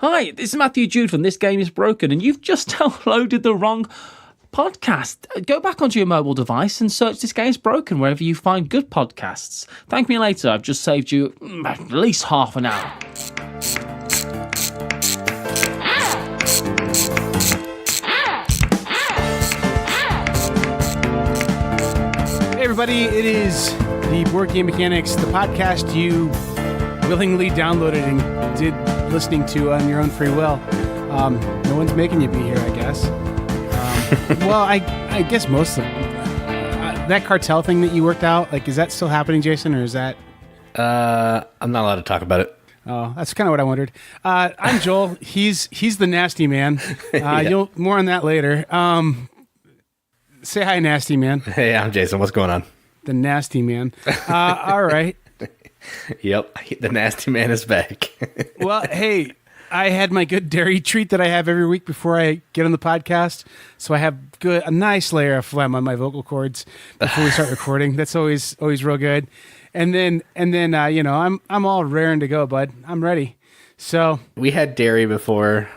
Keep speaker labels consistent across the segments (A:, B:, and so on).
A: Hi, this is Matthew Jude from This Game is Broken, and you've just downloaded the wrong podcast. Go back onto your mobile device and search This Game is Broken wherever you find good podcasts. Thank me later, I've just saved you at least half an hour.
B: Hey everybody, it is the Board Game Mechanics, the podcast you willingly downloaded and did listening to on your own free will. No one's making you be here, I guess. Well, I guess most of that cartel thing that you worked out, like, is that still happening, Jason, or is that...
C: I'm not allowed to talk about it.
B: Oh, that's kind of what I wondered. I'm Joel. He's the nasty man.
C: Yeah.
B: More on that later. Say hi, nasty man.
C: Hey, I'm Jason. What's going on?
B: The nasty man. All right.
C: Yep, the nasty man is back.
B: Well, hey, I had my good dairy treat that I have every week before I get on the podcast. So I have a nice layer of phlegm on my vocal cords before we start recording. That's always real good. And then I'm all raring to go, bud. I'm ready. So
C: We had dairy before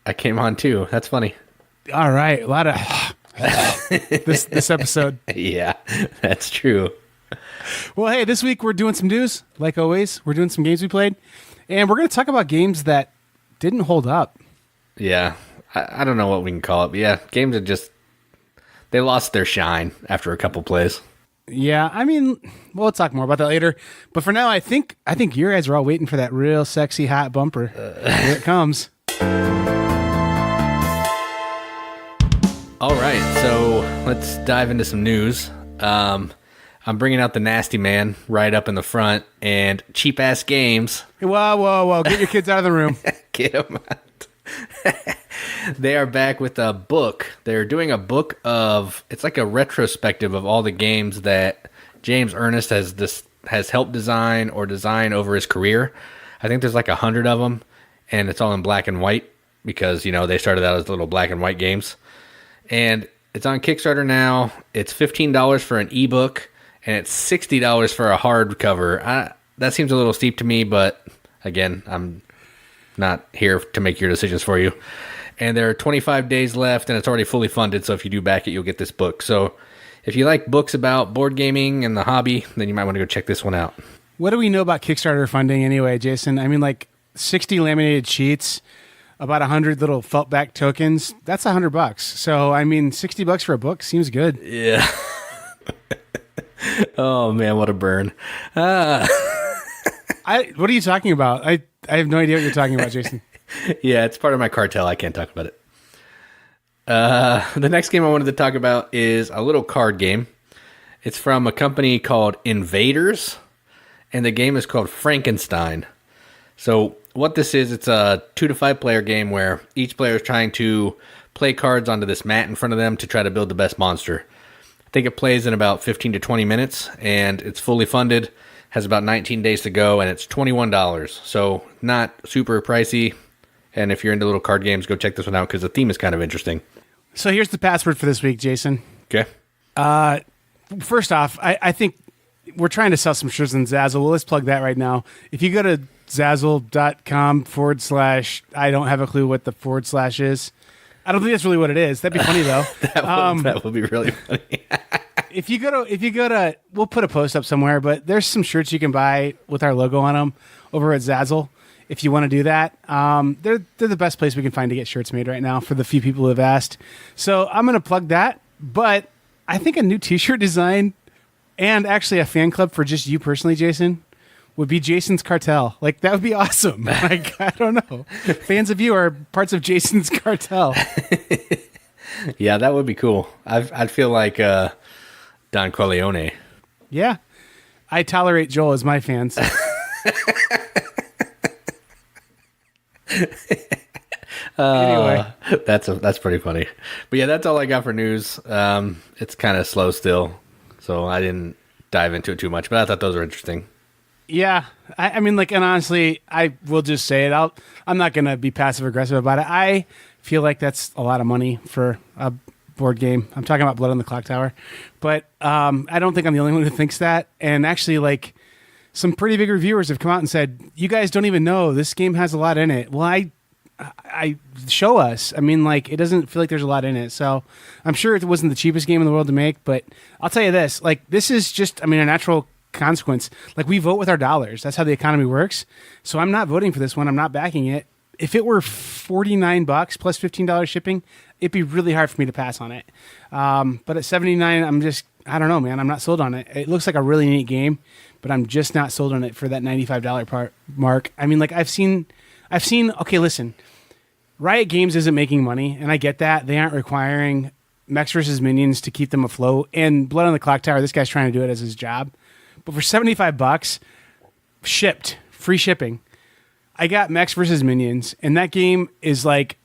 C: I came on too. That's funny.
B: All right, a lot of this episode.
C: Yeah, that's true.
B: Well, hey, this week we're doing some news, like always. We're doing some games we played, and we're going to talk about games that didn't hold up.
C: Yeah, I don't know what we can call it, but yeah, games are they lost their shine after a couple plays.
B: Yeah, I mean, we'll talk more about that later. But for now, I think you guys are all waiting for that real sexy hot bumper. Here it comes.
C: All right, so let's dive into some news. I'm bringing out the nasty man right up in the front, and Cheapass Games.
B: Whoa. Get your kids out of the room.
C: Get them out. They are back with a book. They're doing a book it's like a retrospective of all the games that James Ernest has helped design or design over his career. I think there's like 100 of them, and it's all in black and white because, they started out as little black and white games. And it's on Kickstarter now. It's $15 for an ebook, and it's $60 for a hardcover. That seems a little steep to me, but again, I'm not here to make your decisions for you. And there are 25 days left, and it's already fully funded, so if you do back it, you'll get this book. So if you like books about board gaming and the hobby, then you might want to go check this one out.
B: What do we know about Kickstarter funding anyway, Jason? I mean, like 60 laminated sheets, about 100 little felt back tokens. That's $100. So, I mean, $60 for a book seems good.
C: Yeah. Oh, man, what a burn.
B: What are you talking about? I have no idea what you're talking about, Jason.
C: Yeah, it's part of my cartel. I can't talk about it. The next game I wanted to talk about is a little card game. It's from a company called Invedars, and the game is called Frankenstein. So what this is, it's a 2 to 5 player game where each player is trying to play cards onto this mat in front of them to try to build the best monster. I think it plays in about 15 to 20 minutes, and it's fully funded, has about 19 days to go, and it's $21. So not super pricey. And if you're into little card games, go check this one out because the theme is kind of interesting.
B: So here's the password for this week, Jason.
C: Okay.
B: First off, I think we're trying to sell some shirts on Zazzle. Well, let's plug that right now. If you go to Zazzle.com / I don't have a clue what the / is. I don't think that's really what it is. That'd be funny though.
C: that would be really funny.
B: If you go to, we'll put a post up somewhere, but there's some shirts you can buy with our logo on them over at Zazzle. If you want to do that, they're the best place we can find to get shirts made right now for the few people who have asked. So I'm going to plug that, but I think a new t-shirt design and actually a fan club for just you personally, Jason, would be Jason's Cartel. Like, that would be awesome. Like, I don't know. Fans of you are parts of Jason's Cartel.
C: Yeah, that would be cool. I'd feel like Don Corleone.
B: Yeah. I tolerate Joel as my fans. Anyway.
C: That's pretty funny. But yeah, that's all I got for news. It's kind of slow still, so I didn't dive into it too much, but I thought those were interesting.
B: Yeah, I mean, like, and honestly, I will just say it. I'm not going to be passive aggressive about it. I feel like that's a lot of money for a board game. I'm talking about Blood on the Clock Tower, but I don't think I'm the only one who thinks that. And actually, like, some pretty big reviewers have come out and said, you guys don't even know this game has a lot in it. Well, I show us. I mean, like, it doesn't feel like there's a lot in it. So I'm sure it wasn't the cheapest game in the world to make, but I'll tell you this, like, this is just, I mean, a natural consequence. Like, we vote with our dollars. That's how the economy works. So I'm not voting for this one. I'm not backing it. If it were $49 plus $15 shipping, it'd be really hard for me to pass on it. But at $79, I don't know, man. I'm not sold on it. It looks like a really neat game, but I'm just not sold on it for that $95 mark. I mean, like, I've seen, okay, listen, Riot Games isn't making money, and I get that. They aren't requiring Mechs vs. Minions to keep them afloat. And Blood on the Clock Tower, this guy's trying to do it as his job. But for $75, shipped, free shipping, I got Mechs vs. Minions, and that game is, like,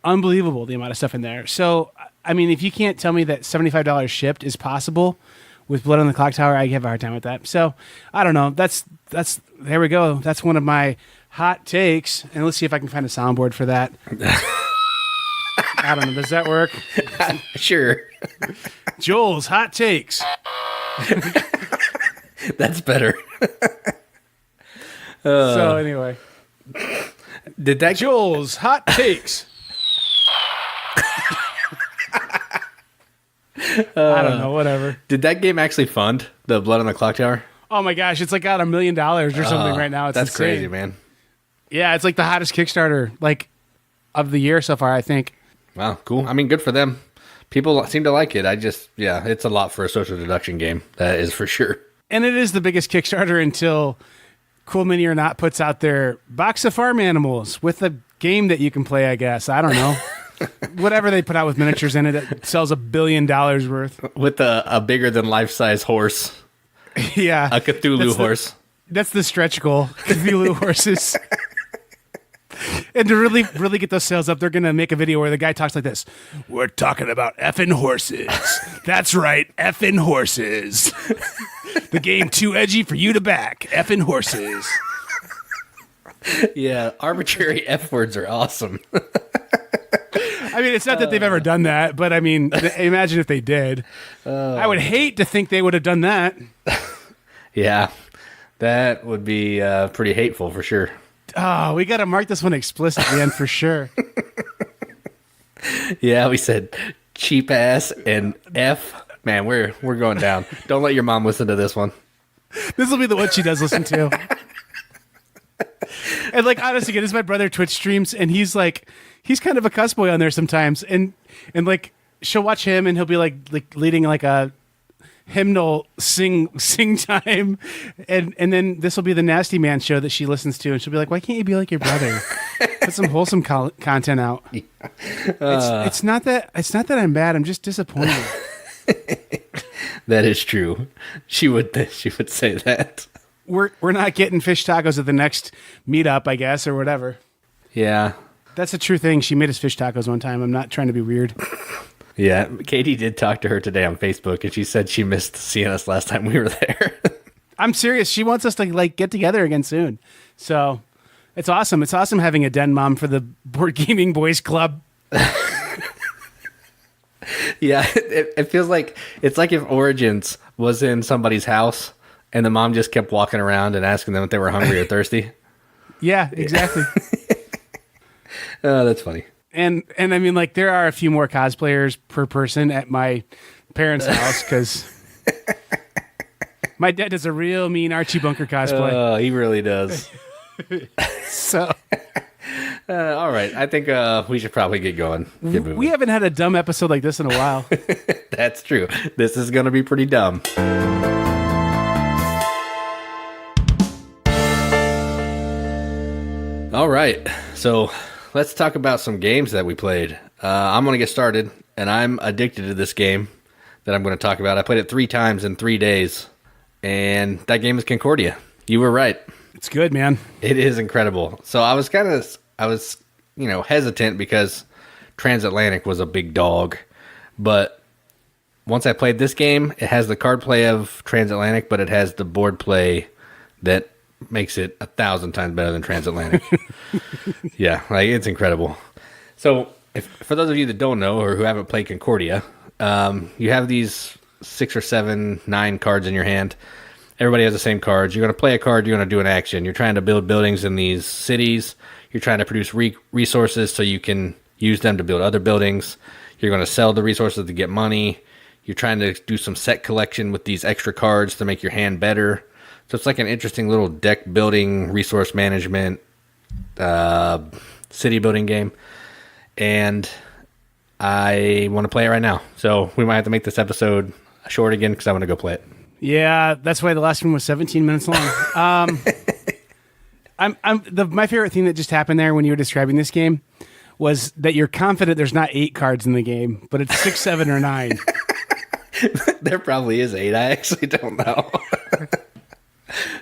B: unbelievable, the amount of stuff in there. So, I mean, if you can't tell me that $75 shipped is possible with Blood on the Clock Tower, I have a hard time with that. So, I don't know. That's there we go. That's one of my hot takes. And let's see if I can find a soundboard for that. I don't know. Does that work?
C: Sure.
B: Joel's hot takes.
C: That's better.
B: So anyway,
C: did that
B: Joel's hot takes? I don't know, whatever.
C: Did that game actually fund the Blood on the Clock Tower?
B: Oh my gosh, it's like got $1 million or something right now. It's
C: that's
B: insane.
C: crazy, man.
B: Yeah, it's like the hottest Kickstarter of the year so far, I think.
C: Wow, cool. I mean, good for them. People seem to like it. It's a lot for a social deduction game. That is for sure. And
B: it is the biggest Kickstarter until Cool Mini or Not puts out their box of farm animals with a game that you can play, I guess. I don't know. Whatever they put out with miniatures in it, it sells $1 billion worth.
C: With a bigger than life-size horse.
B: Yeah.
C: A Cthulhu horse.
B: That's the stretch goal. Cthulhu horses. And to really, really get those sales up, they're going to make a video where the guy talks like this. We're talking about effing horses. That's right, effing horses. The game too edgy for you to back. Effing horses.
C: Yeah, arbitrary F words are awesome.
B: I mean, it's not that they've ever done that, but I mean, imagine if they did. I would hate to think they would have done that.
C: Yeah, that would be pretty hateful for sure.
B: Oh, we got to mark this one explicit, man, for sure.
C: Yeah, we said cheap ass and F. Man, we're going down. Don't let your mom listen to this one.
B: This will be the one she does listen to. And like, honestly, again, this is my brother Twitch streams, and he's kind of a cuss boy on there sometimes, and like she'll watch him, and he'll be like leading like a hymnal sing time, and then this will be the Nasty Man show that she listens to, and she'll be like, "Why can't you be like your brother? Put some wholesome content out." It's not that I'm bad. I'm just disappointed.
C: That is true. She would say that.
B: We're not getting fish tacos at the next meetup, I guess, or whatever.
C: Yeah.
B: That's a true thing. She made us fish tacos one time. I'm not trying to be weird.
C: Yeah. Katie did talk to her today on Facebook, and she said she missed seeing us last time we were there.
B: I'm serious. She wants us to like get together again soon. So it's awesome. It's awesome having a den mom for the Board Gaming Boys Club.
C: Yeah. It feels like it's like if Origins was in somebody's house and the mom just kept walking around and asking them if they were hungry or thirsty.
B: Yeah, exactly.
C: Oh, that's funny.
B: And I mean, like, there are a few more cosplayers per person at my parents' house because my dad does a real mean Archie Bunker cosplay.
C: Oh, he really does.
B: So,
C: all right. I think we should probably get going.
B: We haven't had a dumb episode like this in a while.
C: That's true. This is going to be pretty dumb. All right. So let's talk about some games that we played. I'm going to get started, and I'm addicted to this game that I'm going to talk about. I played it 3 times in 3 days, and that game is Concordia. You were right.
B: It's good, man.
C: It is incredible. So I was hesitant because TransAtlantic was a big dog, but once I played this game, it has the card play of TransAtlantic, but it has the board play that makes it 1,000 times better than TransAtlantic. Yeah, like, it's incredible. So for those of you that don't know or who haven't played Concordia, you have these 6 or 7, 9 cards in your hand, Everybody has the same cards. You're going to play a card, you're going to do an action. You're trying to build buildings in these cities. You're trying to produce resources so you can use them to build other buildings. You're going to sell the resources to get money. You're trying to do some set collection with these extra cards to make your hand better. So it's like an interesting little deck building, resource management, city building game. And I want to play it right now. So we might have to make this episode short again because I want to go play it.
B: Yeah, that's why the last one was 17 minutes long. My favorite thing that just happened there when you were describing this game was that you're confident there's not 8 cards in the game, but it's 6, 7, or 9.
C: There probably is 8. I actually don't know.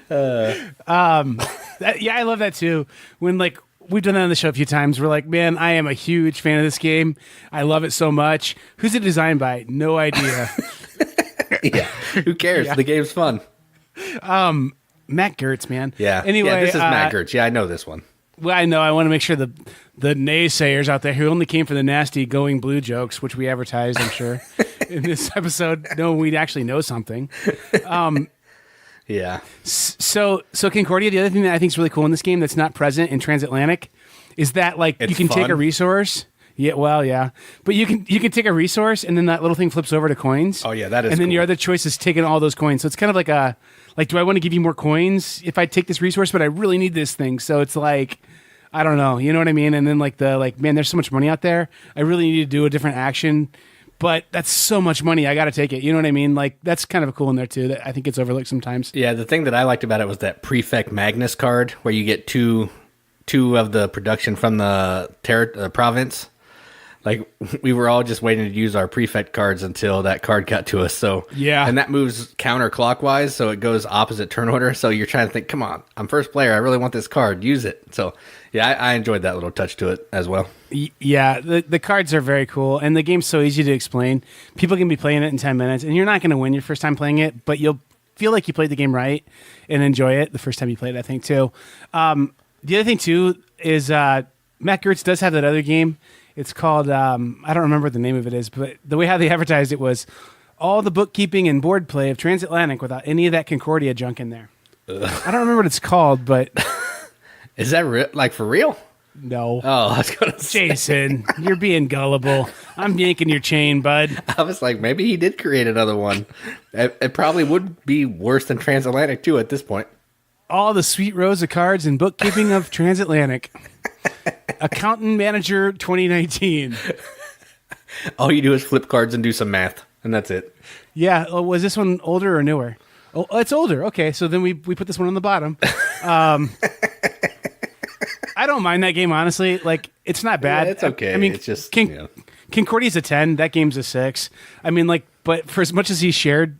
B: Yeah, I love that too. When like we've done that on the show a few times, we're like, man, I am a huge fan of this game. I love it so much. Who's it designed by? No idea.
C: Yeah, who cares? Yeah. The game's fun.
B: Matt Gertz, man.
C: Yeah.
B: Anyway,
C: this is Matt Gertz. Yeah, I know this one.
B: Well, I know. I want to make sure the naysayers out there who only came for the nasty going blue jokes, which we advertised, I'm sure, in this episode, know we'd actually know something.
C: Yeah.
B: So Concordia, the other thing that I think is really cool in this game that's not present in TransAtlantic is that like
C: it's
B: you can
C: fun.
B: take a resource. Yeah, well, yeah, but you can take a resource and then that little thing flips over to coins.
C: Oh yeah, that is.
B: And then
C: cool.
B: your other choice is taking all those coins. So it's kind of like do I want to give you more coins if I take this resource, but I really need this thing. So it's like, I don't know, you know what I mean? And then man, there's so much money out there. I really need to do a different action, but that's so much money. I got to take it. You know what I mean? Like that's kind of cool in there too. That I think it's overlooked sometimes.
C: Yeah, the thing that I liked about it was that Prefect Magnus card, where you get two of the production from the province. Like we were all just waiting to use our prefect cards until that card got to us. So
B: yeah,
C: and that moves counterclockwise, so it goes opposite turn order. So you're trying to think, come on, I'm first player, I really want this card, use it. So yeah, I enjoyed that little touch to it as well.
B: Yeah, the cards are very cool, and the game's so easy to explain. People can be playing it in 10 minutes, and you're not going to win your first time playing it, but you'll feel like you played the game right and enjoy it the first time you played it, I think, too. The other thing, too, is Matt Gertz does have that other game. It's called, I don't remember what the name of it is, but the way how they advertised it was all the bookkeeping and board play of TransAtlantic without any of that Concordia junk in there. I don't remember what it's called, but...
C: Is that like for real?
B: No.
C: Oh, I was going to say.
B: Jason, you're being gullible. I'm yanking your chain, bud.
C: I was like, maybe he did create another one. It probably would be worse than TransAtlantic, too, at this point.
B: All the sweet rows of cards and bookkeeping of TransAtlantic. Accountant Manager 2019.
C: All you do is flip cards and do some math, and that's it.
B: Yeah. Oh, was this one older or newer? Oh, it's older. Okay, so then we put this one on the bottom. I don't mind that game, honestly. Like, it's not bad.
C: Yeah, it's okay.
B: I mean,
C: it's just
B: Concordia's a 10. That game's a 6. I mean, like, but for as much as he shared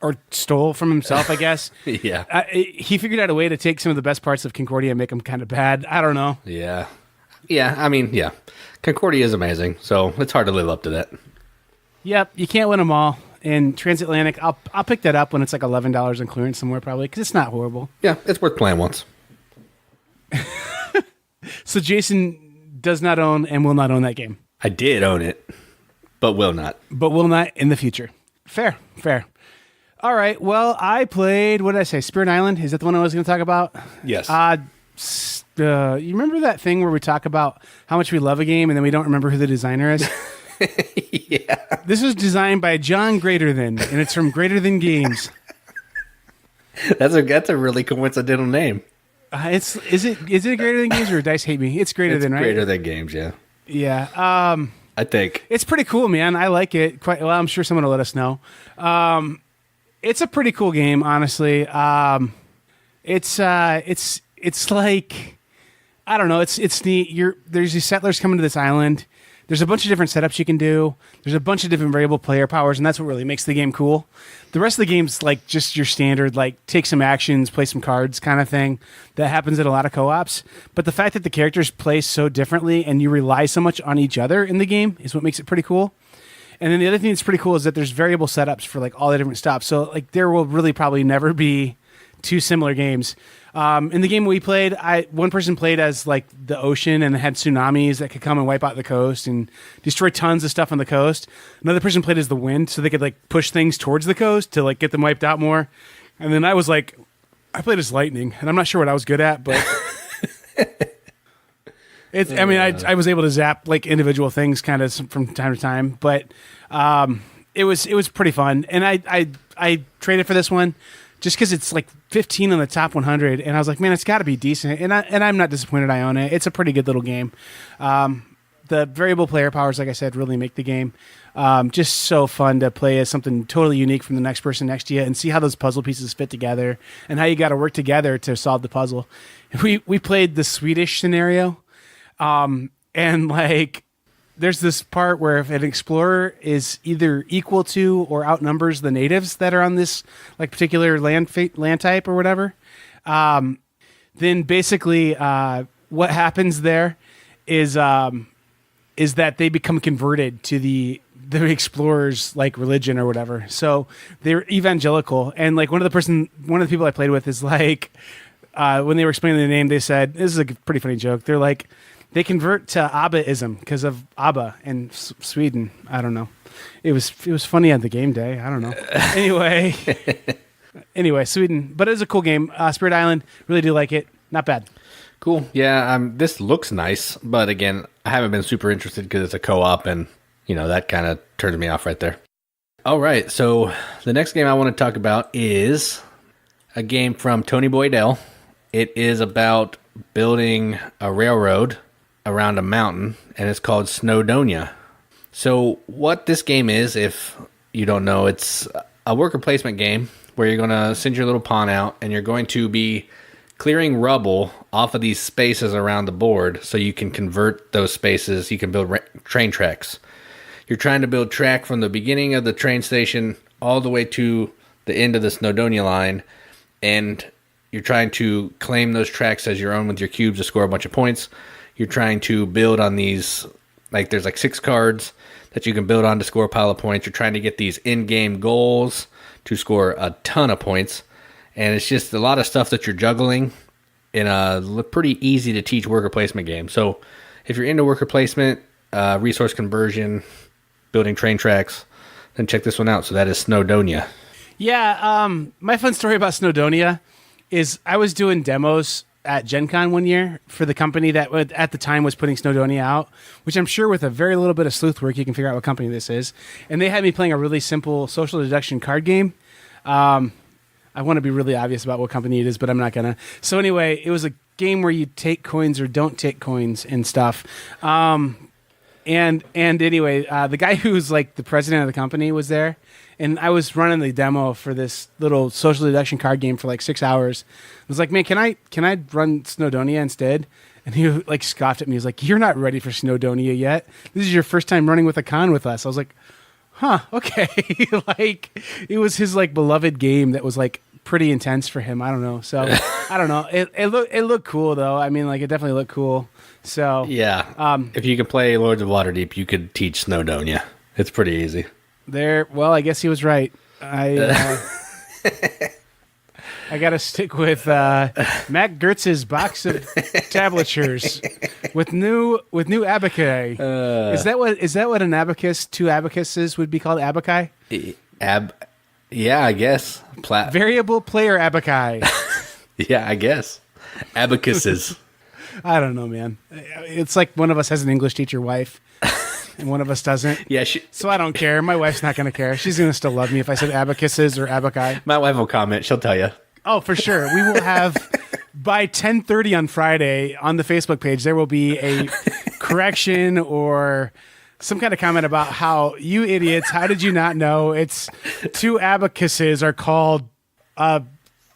B: or stole from himself, I guess.
C: Yeah.
B: He figured out a way to take some of the best parts of Concordia and make them kind of bad. I don't know.
C: Yeah. Yeah, I mean, yeah. Concordia is amazing, so it's hard to live up to that.
B: Yep, you can't win them all. And TransAtlantic, I'll pick that up when it's like $11 on clearance somewhere probably, because it's not horrible.
C: Yeah, it's worth playing once.
B: So Jason does not own and will not own that game.
C: I did own it, but will not.
B: But will not in the future. Fair. All right, well, I played, what did I say, Spirit Island? Is that the one I was going to talk about?
C: Yes.
B: You remember that thing where we talk about how much we love a game and then we don't remember who the designer is?
C: Yeah.
B: This was designed by John Greater Than, and it's from Greater Than Games.
C: That's a really coincidental name.
B: Is it Greater Than Games or Dice Hate Me? It's Greater Than, right?
C: Greater Than Games, yeah.
B: Yeah.
C: I think
B: it's pretty cool, man. I like it quite well. I'm sure someone will let us know. It's a pretty cool game, honestly. It's like, I don't know. It's neat. There's these settlers coming to this island. There's a bunch of different setups you can do. There's a bunch of different variable player powers, and that's what really makes the game cool. The rest of the game's like just your standard, like take some actions, play some cards kind of thing. That happens at a lot of co-ops. But the fact that the characters play so differently and you rely so much on each other in the game is what makes it pretty cool. And then the other thing that's pretty cool is that there's variable setups for like all the different stops. So like there will really probably never be two similar games. In the game we played, one person played as like the ocean and had tsunamis that could come and wipe out the coast and destroy tons of stuff on the coast. Another person played as the wind, so they could like push things towards the coast to like get them wiped out more. And then I was like, I played as Lightning, and I'm not sure what I was good at, but I was able to zap like individual things kind of from time to time, but it was pretty fun. And I traded for this one just because it's like 15 on the top 100, and I was like, man, it's got to be decent. And I'm not disappointed. I own it. It's a pretty good little game. The variable player powers, like I said, really make the game just so fun to play as something totally unique from the next person next to you, and see how those puzzle pieces fit together and how you got to work together to solve the puzzle. We played the Swedish scenario. And like, there's this part where if an explorer is either equal to or outnumbers the natives that are on this like particular land type or whatever, then basically, what happens there is that they become converted to the explorer's like religion or whatever. So they're evangelical. And like one of the people I played with is like, when they were explaining the name, they said, this is a pretty funny joke. They're like, they convert to Abbaism because of Abba in Sweden. I don't know. It was funny at the game day. I don't know. Anyway, Sweden. But it was a cool game. Spirit Island, really do like it. Not bad.
C: Cool. Yeah, this looks nice, but again, I haven't been super interested because it's a co-op, and that kind of turns me off right there. All right, so the next game I want to talk about is a game from Tony Boydell. It is about building a railroad around a mountain, and it's called Snowdonia. So what this game is, if you don't know, it's a worker placement game where you're going to send your little pawn out, and you're going to be clearing rubble off of these spaces around the board so you can convert those spaces. You can build train tracks. You're trying to build track from the beginning of the train station all the way to the end of the Snowdonia line, and you're trying to claim those tracks as your own with your cubes to score a bunch of points. You're trying to build on these, like there's like 6 cards that you can build on to score a pile of points. You're trying to get these in-game goals to score a ton of points. And it's just a lot of stuff that you're juggling in a pretty easy to teach worker placement game. So if you're into worker placement, resource conversion, building train tracks, then check this one out. So that is Snowdonia.
B: Yeah, my fun story about Snowdonia is I was doing demos at Gen Con one year for the company that at the time was putting Snowdonia out, which I'm sure with a very little bit of sleuth work, you can figure out what company this is. And they had me playing a really simple social deduction card game. I want to be really obvious about what company it is, but I'm not going to. So anyway, it was a game where you take coins or don't take coins and stuff. And anyway, the guy who's like the president of the company was there, and I was running the demo for this little social deduction card game for like 6 hours. I was like, man, can I run Snowdonia instead? And he like scoffed at me. He was like, you're not ready for Snowdonia yet. This is your first time running with a con with us. I was like, huh, okay. Like it was his like beloved game that was like pretty intense for him. I don't know. So I don't know. It looked cool though. I mean, like it definitely looked cool. So
C: yeah, if you could play Lords of Waterdeep, you could teach Snowdonia. It's pretty easy. Well, I guess he was right. I got to stick with Matt Gertz's box of tablatures with new abaci. Is that what an abacus, 2 abacuses would be called? Abaci? Yeah, I guess.
B: Variable player abaci.
C: Yeah, I guess. Abacuses.
B: I don't know, man. It's like one of us has an English teacher wife, and one of us doesn't.
C: Yeah,
B: so I don't care. My wife's not going to care. She's going to still love me if I said abacuses or abaci.
C: My wife will comment. She'll tell you.
B: Oh, for sure. We will have, by 10:30 on Friday, on the Facebook page, there will be a correction or some kind of comment about how, you idiots, how did you not know it's 2 abacuses are called a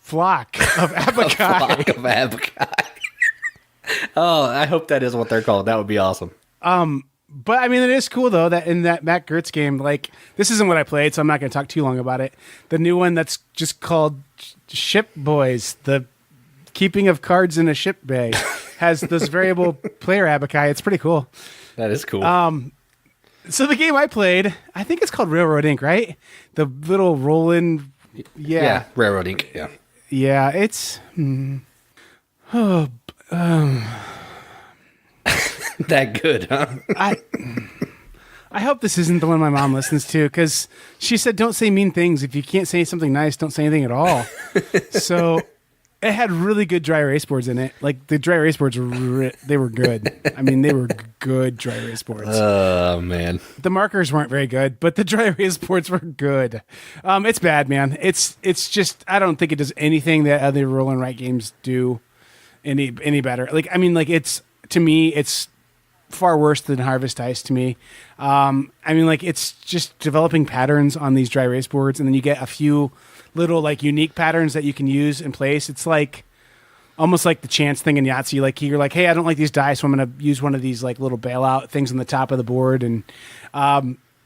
B: flock of abaci?
C: A flock of abaci. Oh, I hope that is what they're called. That would be awesome.
B: But I mean, it is cool though that in that Matt Gertz game, like this isn't what I played, so I'm not going to talk too long about it. The new one that's just called Ship Boys, the keeping of cards in a ship bay, has this variable player abaci. It's pretty cool.
C: That is cool.
B: So the game I played, I think it's called Railroad Inc., right? The little roll-in. Yeah,
C: Railroad Inc. Yeah.
B: Yeah, it's.
C: That good, huh?
B: I hope this isn't the one my mom listens to, because she said don't say mean things. If you can't say something nice, don't say anything at all. So it had really good dry erase boards in it. Like the dry erase boards they were good. I mean, they were good dry erase boards.
C: Oh man,
B: the markers weren't very good, but the dry erase boards were good. It's bad, man. It's just, I don't think it does anything that other roll and write games do any better. Like, I mean, like to me, it's far worse than Harvest Dice to me. I mean, like, it's just developing patterns on these dry erase boards, and then you get a few little like unique patterns that you can use in place. It's like almost like the chance thing in Yahtzee. Like you're like, hey, I don't like these dice, so I'm going to use one of these like little bailout things on the top of the board, and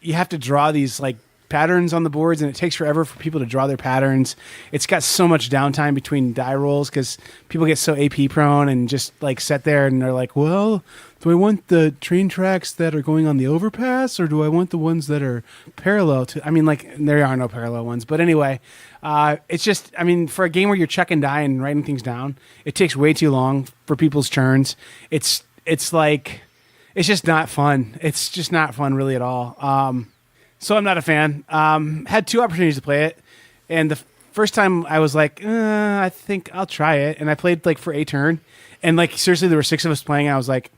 B: you have to draw these like patterns on the boards, and it takes forever for people to draw their patterns. It's got so much downtime between die rolls because people get so AP prone and just like sit there and they're like, well, do I want the train tracks that are going on the overpass, or do I want the ones that are parallel to? I mean, like, there are no parallel ones, but anyway, it's just, I mean, for a game where you're checking die and writing things down, it takes way too long for people's turns. It's like, it's just not fun. It's just not fun really at all. So I'm not a fan. Had 2 opportunities to play it, and the first time I was like, I think I'll try it, and I played like for a turn, and like seriously, there were 6 of us playing. And I was like,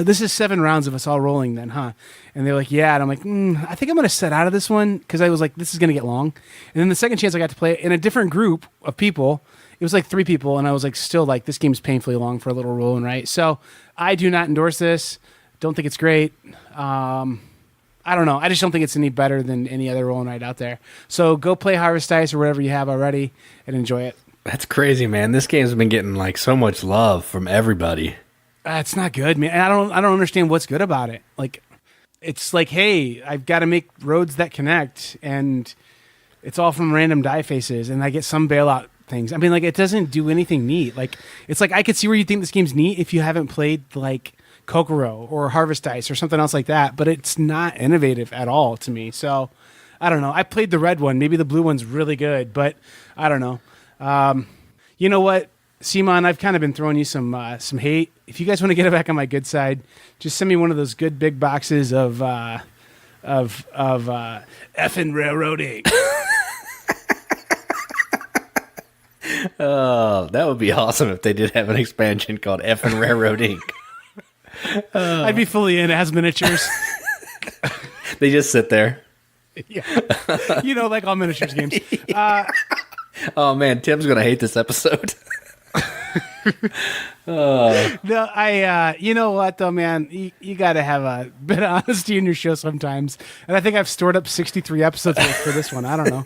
B: this is 7 rounds of us all rolling then, huh? And they were like, yeah, and I'm like, I think I'm gonna set out of this one because I was like, this is gonna get long. And then the second chance I got to play it in a different group of people. It was like 3 people, and I was like, still like, this game's painfully long for a little roll and write. So I do not endorse this. Don't think it's great. I don't know. I just don't think it's any better than any other roll and write out there. So go play Harvest Dice or whatever you have already and enjoy it.
C: that's crazy, man. This game's been getting like so much love from everybody.
B: It's not good, man. And I don't understand what's good about it. Like, it's like, hey, I've got to make roads that connect, and it's all from random die faces, and I get some bailout things. I mean, like, it doesn't do anything neat. Like, it's like I could see where you think this game's neat if you haven't played like Kokoro or Harvest Dice or something else like that, but it's not innovative at all to me. So I don't know. I played the red one. Maybe the blue one's really good, but I don't know. You know what, Simon, I've kind of been throwing you some hate. If you guys want to get it back on my good side, just send me one of those good big boxes of effing railroading.
C: Oh, that would be awesome if they did have an expansion called Effin' Railroad Inc.
B: I'd be fully in. It has miniatures.
C: They just sit there.
B: Yeah. You know, like all miniatures games.
C: Oh, man, Tim's going to hate this episode.
B: No, you know what, though, man? You got to have a bit of honesty in your show sometimes. And I think I've stored up 63 episodes for this one. I don't know.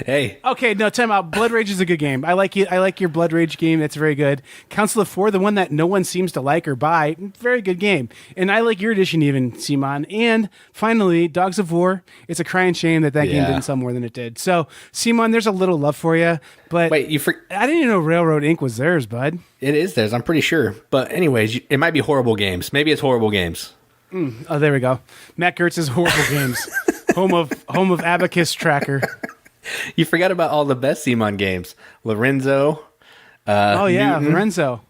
C: Hey.
B: Okay, no, time out. Blood Rage is a good game. I like your Blood Rage game. That's very good. Council of Four, the one that no one seems to like or buy, very good game. And I like your edition even, Simon. And finally, Dogs of War. It's a crying shame that game didn't sell more than it did. So, Simon, there's a little love for you. But
C: wait,
B: I didn't even know Railroad Inc. was theirs, bud.
C: It is theirs, I'm pretty sure. But anyways, it might be Horrible Games. Maybe it's Horrible Games.
B: Oh, there we go. Matt Gertz's Horrible Games. Home of Abacus Tracker.
C: You forgot about all the best Simon games. Lorenzo. Newton.
B: Lorenzo.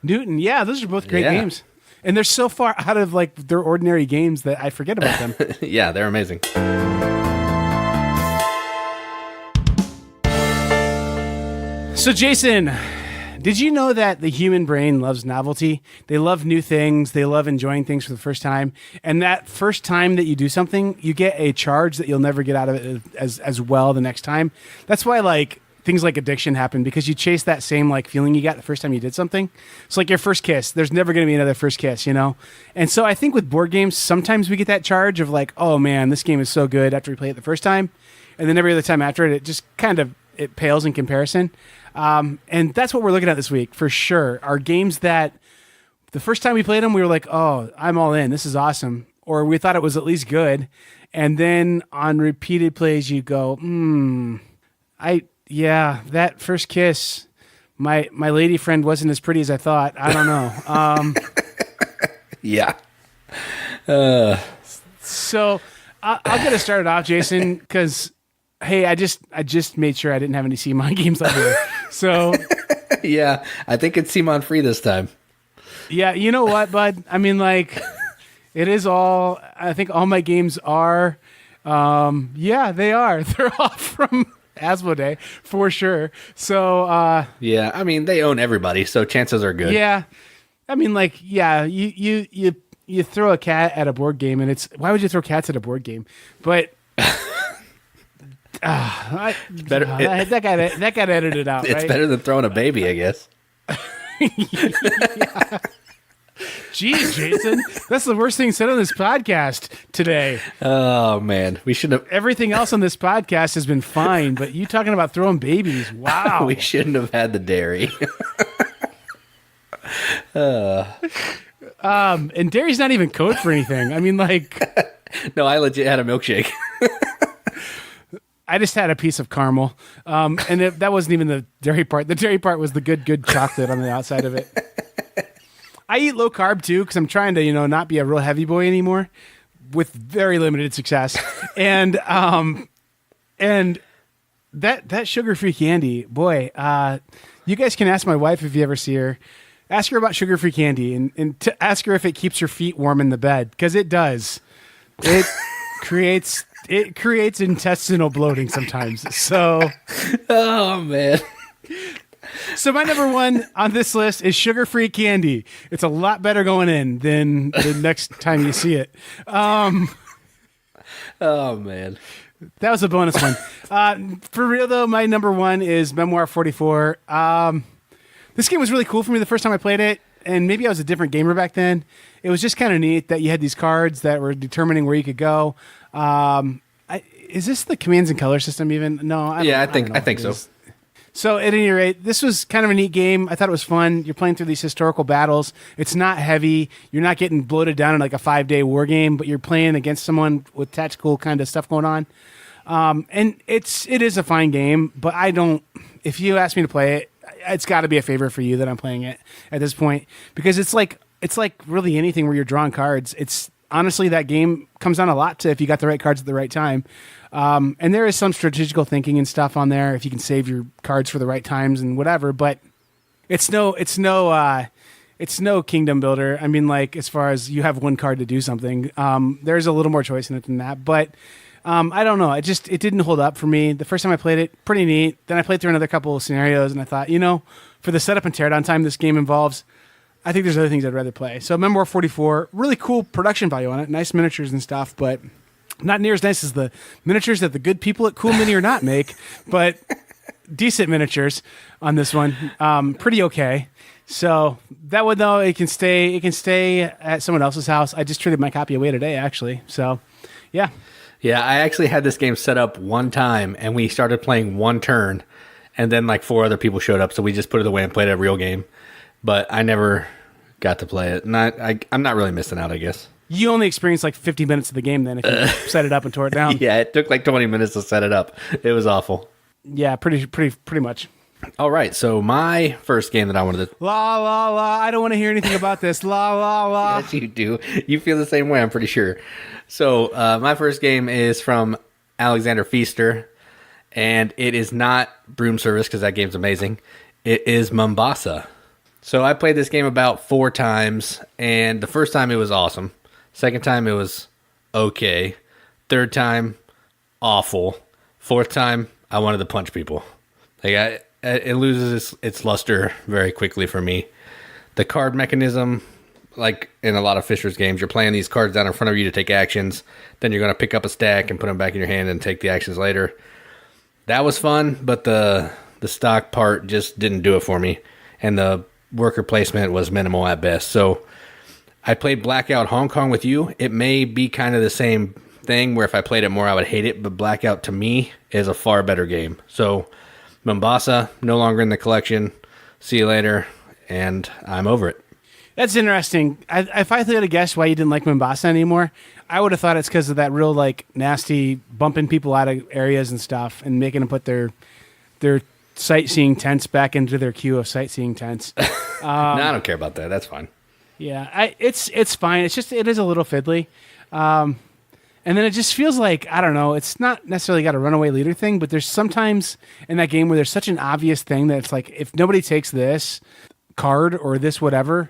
B: Newton. Yeah, those are both great games. And they're so far out of like their ordinary games that I forget about them.
C: Yeah, they're amazing.
B: So, Jason, did you know that the human brain loves novelty? They love new things. They love enjoying things for the first time. And that first time that you do something, you get a charge that you'll never get out of it as well the next time. That's why, like, things like addiction happen, because you chase that same, like, feeling you got the first time you did something. It's like your first kiss. There's never going to be another first kiss, you know? And so I think with board games, sometimes we get that charge of, like, oh, man, this game is so good after we play it the first time. And then every other time after it, it just kind of, it pales in comparison. And that's what we're looking at this week, for sure. Are games that the first time we played them, we were like, oh, I'm all in. This is awesome. Or we thought it was at least good. And then on repeated plays, you go, that first kiss, my lady friend wasn't as pretty as I thought. I don't know.
C: Yeah.
B: So I'll get us started off, Jason, because... Hey, I just made sure I didn't have any Simon games out here. So
C: yeah, I think it's Simon free this time.
B: Yeah, you know what, bud? I mean, like, It is all. I think all my games are. Yeah, they are. They're all from Asmodee for sure. So
C: Yeah, I mean they own everybody, so chances are good.
B: yeah, I mean like yeah, you throw a cat at a board game, and it's why would you throw cats at a board game? But
C: Better,
B: that got edited out.
C: it's
B: right?
C: better than throwing a baby, I guess.
B: Jeez, Jason, that's the worst thing said on this podcast today.
C: Oh man, we shouldn't have.
B: Everything else on this podcast has been fine, but you talking about throwing babies? Wow.
C: We shouldn't have had the dairy.
B: And dairy's not even code for anything. I mean, like,
C: No, I legit had a milkshake.
B: I just had a piece of caramel, and that wasn't even the dairy part. The dairy part was the good chocolate on the outside of it. I eat low carb too because I'm trying to, not be a real heavy boy anymore, with very limited success. And that sugar-free candy, boy, you guys can ask my wife if you ever see her. Ask her about sugar-free candy and to ask her if it keeps her feet warm in the bed, because it does. It creates intestinal bloating sometimes. So,
C: Oh man.
B: so my number one on this list is sugar-free candy. It's a lot better going in than the next time you see it.
C: Oh man.
B: That was a bonus one. For real though, my number one is Memoir 44. This game was really cool for me the first time I played it, and maybe I was a different gamer back then. It was just kind of neat that you had these cards that were determining where you could go. Is this the commands and color system even? No.
C: I think so.
B: So at any rate, this was kind of a neat game. I thought it was fun. You're playing through these historical battles. It's not heavy. You're not getting bloated down in like a 5-day war game, but you're playing against someone with tactical kind of stuff going on. And it is a fine game, but if you ask me to play it, it's got to be a favor for you that I'm playing it at this point, because it's like really anything where you're drawing cards. It's honestly, that game comes down a lot to if you got the right cards at the right time. And there is some strategical thinking and stuff on there if you can save your cards for the right times and whatever, but it's no kingdom builder. I mean, like, as far as you have one card to do something, there's a little more choice in it than that, but I don't know. It didn't hold up for me. The first time I played it, pretty neat. Then I played through another couple of scenarios, and I thought, for the setup and teardown time this game involves, I think there's other things I'd rather play. So Memoir 44, really cool production value on it, nice miniatures and stuff, but not near as nice as the miniatures that the good people at Cool Mini or Not make, but decent miniatures on this one. Pretty okay. So that one though, it can stay at someone else's house. I just traded my copy away today, actually. So yeah.
C: Yeah, I actually had this game set up one time, and we started playing one turn, and then like 4 other people showed up, so we just put it away and played a real game. But I never got to play it, and I'm not really missing out, I guess.
B: You only experienced like 50 minutes of the game then if you set it up and tore it down.
C: Yeah, it took like 20 minutes to set it up. It was awful.
B: Yeah, pretty much.
C: All right, so my first game that I wanted to...
B: La, la, la. I don't want to hear anything about this. La, la, la.
C: Yes, you do. You feel the same way, I'm pretty sure. So my first game is from Alexander Pfister, and it is not Broom Service because that game's amazing. It is Mombasa. So I played this game about 4 times, and the first time it was awesome. Second time it was okay. Third time, awful. Fourth time, I wanted to punch people. It loses its luster very quickly for me. The card mechanism, like in a lot of Fisher's games, you're playing these cards down in front of you to take actions. Then you're going to pick up a stack and put them back in your hand and take the actions later. That was fun, but the stock part just didn't do it for me. And the worker placement was minimal at best. So I played Blackout Hong Kong with you. It may be kind of the same thing where if I played it more, I would hate it. But Blackout, to me, is a far better game. So Mombasa, no longer in the collection. See you later. And I'm over it.
B: That's interesting. If I had to guess why you didn't like Mombasa anymore, I would have thought it's because of that real like nasty bumping people out of areas and stuff and making them put their sightseeing tents back into their queue of sightseeing tents.
C: No, I don't care about that. That's fine.
B: Yeah, it's fine. It's just it is a little fiddly, and then it just feels like I don't know. It's not necessarily got a runaway leader thing, but there's sometimes in that game where there's such an obvious thing that it's like if nobody takes this card or this whatever,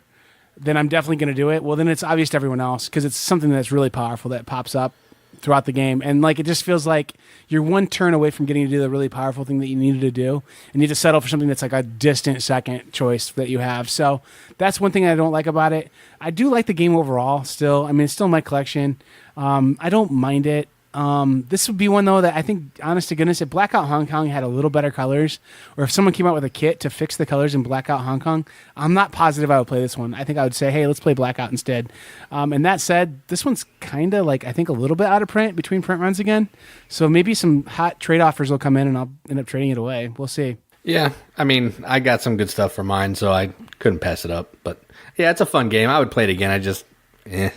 B: then I'm definitely going to do it. Well, then it's obvious to everyone else because it's something that's really powerful that pops up throughout the game. And like, it just feels like you're one turn away from getting to do the really powerful thing that you needed to do. And you need to settle for something that's like a distant second choice that you have. So that's one thing I don't like about it. I do like the game overall still. I mean, it's still in my collection. I don't mind it. This would be one though that I think, honest to goodness, if Blackout Hong Kong had a little better colors, or if someone came out with a kit to fix the colors in Blackout Hong Kong, I'm not positive I would play this one. I think I would say, hey, let's play Blackout instead. And that said, this one's kind of like, I think a little bit out of print between print runs again. So maybe some hot trade offers will come in and I'll end up trading it away. We'll see.
C: Yeah, I mean, I got some good stuff for mine, so I couldn't pass it up. But yeah, it's a fun game. I would play it again. I just, if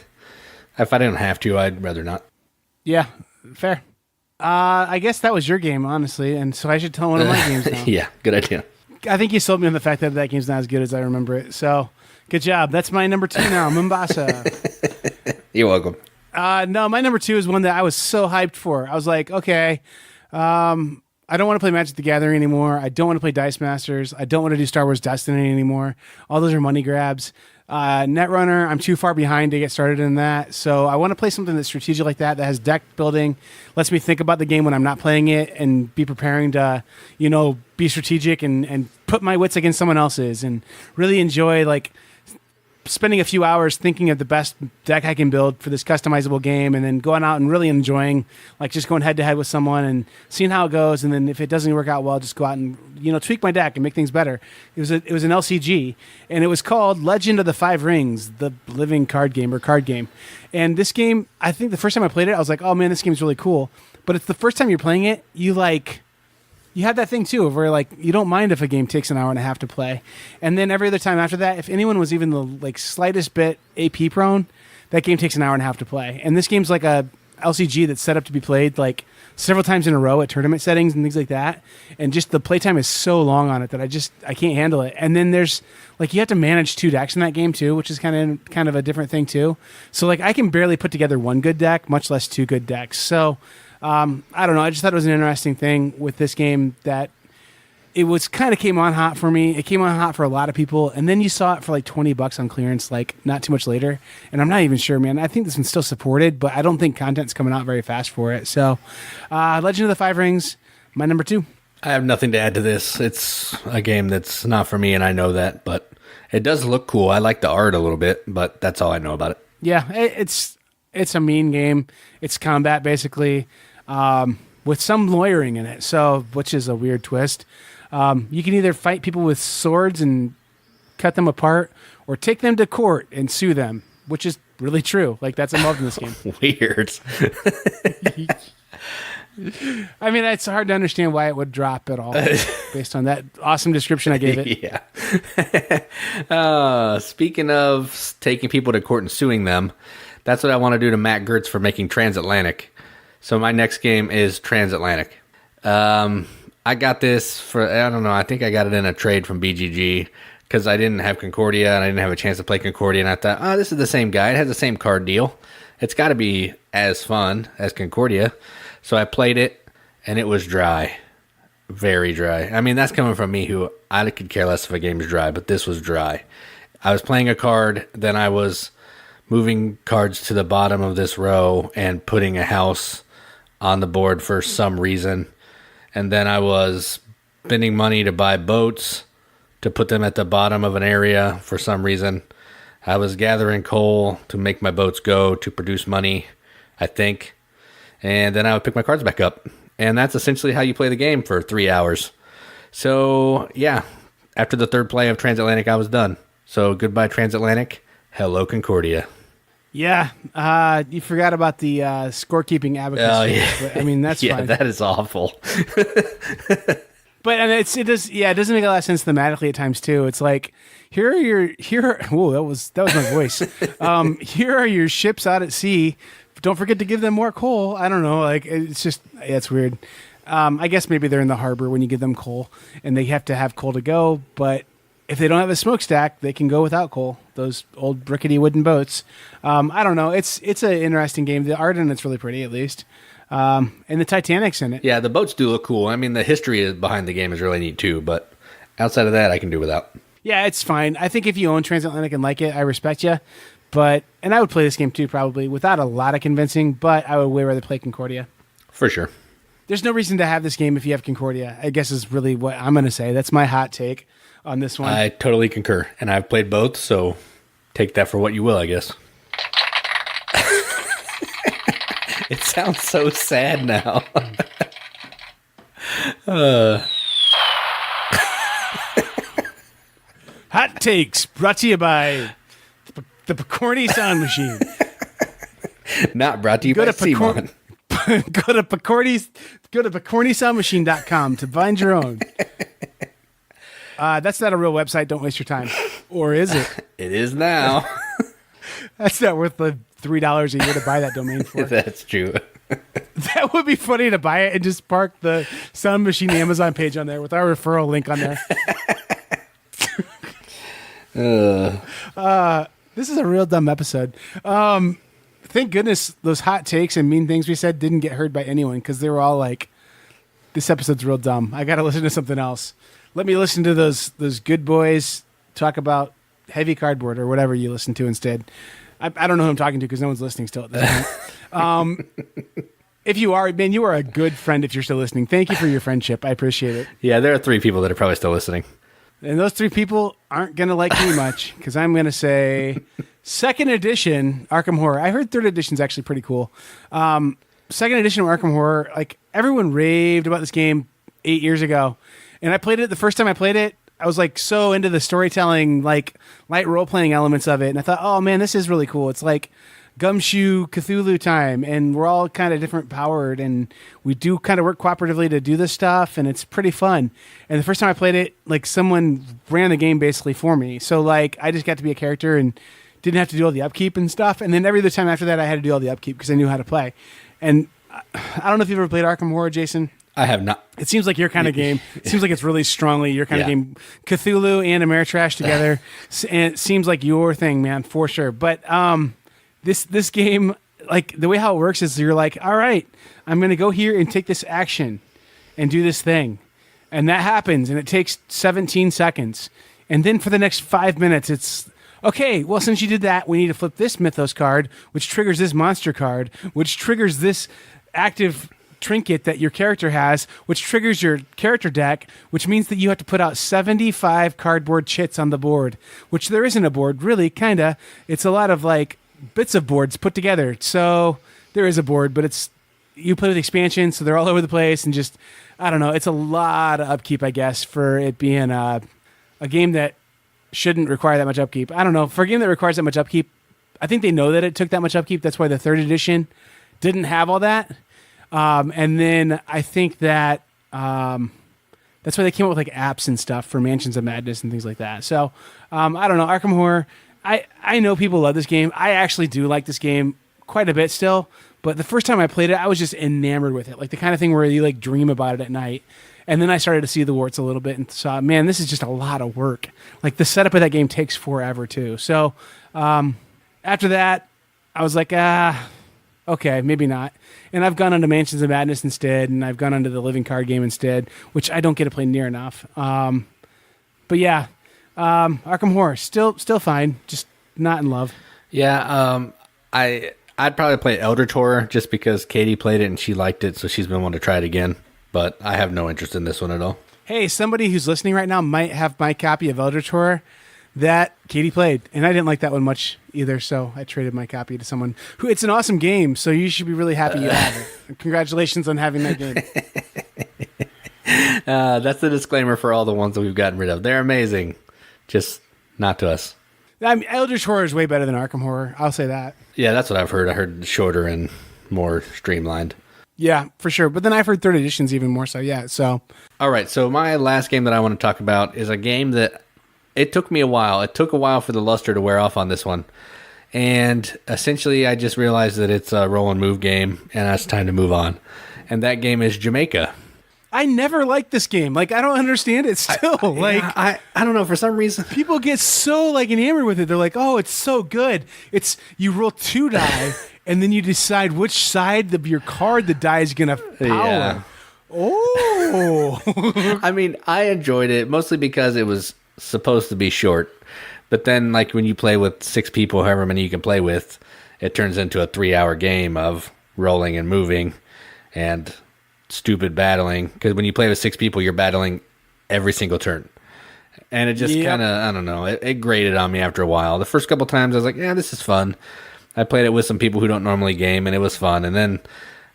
C: I didn't have to, I'd rather not.
B: Yeah, fair. I guess that was your game, honestly, and so I should tell one of my games now.
C: Yeah, good idea.
B: I think you sold me on the fact that that game's not as good as I remember it. So, good job. That's my number 2 now, Mombasa.
C: You're welcome.
B: No, my number 2 is one that I was so hyped for. I was like, okay, I don't want to play Magic the Gathering anymore. I don't want to play Dice Masters. I don't want to do Star Wars Destiny anymore. All those are money grabs. Netrunner, I'm too far behind to get started in that. So I want to play something that's strategic like that has deck building, lets me think about the game when I'm not playing it and be preparing to, be strategic and put my wits against someone else's and really enjoy like spending a few hours thinking of the best deck I can build for this customizable game and then going out and really enjoying like just going head to head with someone and seeing how it goes. And then if it doesn't work out well, just go out and, tweak my deck and make things better. It was an LCG and it was called Legend of the Five Rings, the living card game. And this game, I think the first time I played it, I was like, oh man, this game's really cool. But it's the first time you're playing it, you have that thing too, where like you don't mind if a game takes an hour and a half to play, and then every other time after that, if anyone was even the slightest bit AP prone, that game takes an hour and a half to play. And this game's like a LCG that's set up to be played like several times in a row at tournament settings and things like that. And just the playtime is so long on it that I can't handle it. And then there's you have to manage 2 decks in that game too, which is kind of a different thing too. So I can barely put together one good deck, much less 2 good decks. So. I don't know. I just thought it was an interesting thing with this game that it was kind of came on hot for me. It came on hot for a lot of people. And then you saw it for $20 on clearance, not too much later. And I'm not even sure, man. I think this one's still supported, but I don't think content's coming out very fast for it. So, Legend of the Five Rings, my number 2.
C: I have nothing to add to this. It's a game that's not for me, and I know that, but it does look cool. I like the art a little bit, but that's all I know about it.
B: Yeah, it's a mean game. It's combat, basically. With some lawyering in it, which is a weird twist. You can either fight people with swords and cut them apart, or take them to court and sue them, which is really true. That's involved in this game.
C: Weird.
B: I mean, it's hard to understand why it would drop at all, based on that awesome description I gave it.
C: Yeah. Speaking of taking people to court and suing them, that's what I want to do to Matt Gertz for making TransAtlantic. So my next game is TransAtlantic. I got this for, I don't know, I think I got it in a trade from BGG because I didn't have Concordia and I didn't have a chance to play Concordia. And I thought, oh, this is the same guy. It has the same card deal. It's got to be as fun as Concordia. So I played it and it was dry. Very dry. I mean, that's coming from me who I could care less if a game's dry, but this was dry. I was playing a card, then I was moving cards to the bottom of this row and putting a house on the board for some reason. And then I was spending money to buy boats to put them at the bottom of an area for some reason. I was gathering coal to make my boats go to produce money, I think. And then I would pick my cards back up. And that's essentially how you play the game for 3 hours. So, yeah, after the third play of TransAtlantic, I was done. So, goodbye, TransAtlantic. Hello, Concordia.
B: Yeah, you forgot about the scorekeeping abacus.
C: Oh, yeah.
B: But, I mean, that's
C: yeah,
B: fine.
C: That is awful.
B: But it doesn't make a lot of sense thematically at times too. It's like whoa, that was my voice. Here are your ships out at sea. Don't forget to give them more coal. I don't know, it's weird. I guess maybe they're in the harbor when you give them coal and they have to have coal to go, but if they don't have a smokestack, they can go without coal. Those old brickety wooden boats. I don't know. It's an interesting game. The art in it's really pretty, at least. And the Titanic's in it.
C: Yeah, the boats do look cool. I mean, the history behind the game is really neat too. But outside of that, I can do without.
B: Yeah, it's fine. I think if you own TransAtlantic and like it, I respect you. And I would play this game too, probably, without a lot of convincing, but I would way rather play Concordia.
C: For sure.
B: There's no reason to have this game if you have Concordia, I guess is really what I'm going to say. That's my hot take on this one.
C: I totally concur. And I've played both, so take that for what you will, I guess. It sounds so sad now.
B: Hot takes brought to you by the Picorni Sound Machine.
C: Not brought to you by Simon.
B: Go to picornisoundmachine.com to find your own. That's not a real website. Don't waste your time. Or is it?
C: It is now.
B: That's not worth the $3 a year to buy that domain for.
C: That's true.
B: That would be funny to buy it and just park the Sound Machine Amazon page on there with our referral link on there. This is a real dumb episode. Thank goodness those hot takes and mean things we said didn't get heard by anyone because they were all like, this episode's real dumb. I got to listen to something else. Let me listen to those good boys talk about heavy cardboard or whatever you listen to instead. I don't know who I'm talking to because no one's listening still at this point. If you are, man, you are a good friend if you're still listening. Thank you for your friendship. I appreciate it.
C: Yeah, there are 3 people that are probably still listening.
B: And those 3 people aren't going to like me much because I'm going to say 2nd edition Arkham Horror. I heard 3rd edition's actually pretty cool. 2nd edition of Arkham Horror, like everyone raved about this game 8 years ago. And I played it the first time I played it. I was like so into the storytelling, like light role-playing elements of it. And I thought, oh man, this is really cool. It's like Gumshoe Cthulhu time, and we're all kind of different powered, and we do kind of work cooperatively to do this stuff, and it's pretty fun. And the first time I played it, like someone ran the game basically for me. So like I just got to be a character and didn't have to do all the upkeep and stuff. And then every other time after that, I had to do all the upkeep because I knew how to play. And I don't know if you've ever played Arkham Horror, Jason.
C: I have not.
B: It seems like your kind of game. It seems like it's really strongly your kind of game. Cthulhu and Ameritrash together. And it seems like your thing, man, for sure. But this game, like the way how it works is you're like, all right, I'm going to go here and take this action and do this thing. And that happens, and it takes 17 seconds. And then for the next 5 minutes, it's, okay, well, since you did that, we need to flip this Mythos card, which triggers this monster card, which triggers this active trinket that your character has, which triggers your character deck, which means that you have to put out 75 cardboard chits on the board, which there isn't a board, really, kind of. It's a lot of, like, bits of boards put together. So there is a board, but it's you play with expansions, so they're all over the place, and just, I don't know, it's a lot of upkeep, I guess, for it being a game that shouldn't require that much upkeep. I don't know. For a game that requires that much upkeep, I think they know that it took that much upkeep. That's why the 3rd edition didn't have all that. And then I think that that's why they came up with like apps and stuff for Mansions of Madness and things like that. So I don't know. Arkham Horror, I know people love this game. I actually do like this game quite a bit still. But the first time I played it, I was just enamored with it. Like the kind of thing where you like dream about it at night. And then I started to see the warts a little bit and saw, man, this is just a lot of work. Like the setup of that game takes forever too. So after that, I was like, okay, maybe not. And I've gone onto Mansions of Madness instead, and I've gone onto the Living Card Game instead, which I don't get to play near enough. But yeah, Arkham Horror, still fine, just not in love.
C: Yeah, I'd probably play Elder Horror just because Katie played it and she liked it, so she's been wanting to try it again. But I have no interest in this one at all.
B: Hey, somebody who's listening right now might have my copy of Elder Horror that Katie played, and I didn't like that one much either, so I traded my copy to someone who, it's an awesome game, so you should be really happy you have it. Congratulations on having that game.
C: That's the disclaimer for all the ones that we've gotten rid of. They're amazing, just not to us.
B: I mean, Eldritch Horror is way better than Arkham Horror, I'll say that.
C: Yeah, that's what I've heard. I heard shorter and more streamlined.
B: Yeah, for sure. But then I've heard 3rd edition's even more so, yeah. So,
C: all right, so my last game that I want to talk about is a game that it took me a while. It took a while for the luster to wear off on this one. And essentially, I just realized that it's a roll and move game, and it's time to move on. And that game is Jamaica.
B: I never liked this game. Like, I don't understand it still.
C: I don't know, for some reason.
B: People get so, like, enamored with it. They're like, oh, it's so good. It's, you roll 2 die, and then you decide which side of your card the die is going to power. Yeah. Oh.
C: I mean, I enjoyed it, mostly because it was supposed to be short. But then, like, when you play with 6 people, however many you can play with, it turns into a 3-hour game of rolling and moving and stupid battling. Because when you play with 6 people, you're battling every single turn. And it just kind of, I don't know, it grated on me after a while. The first couple times I was like, yeah, this is fun. I played it with some people who don't normally game, and it was fun. And then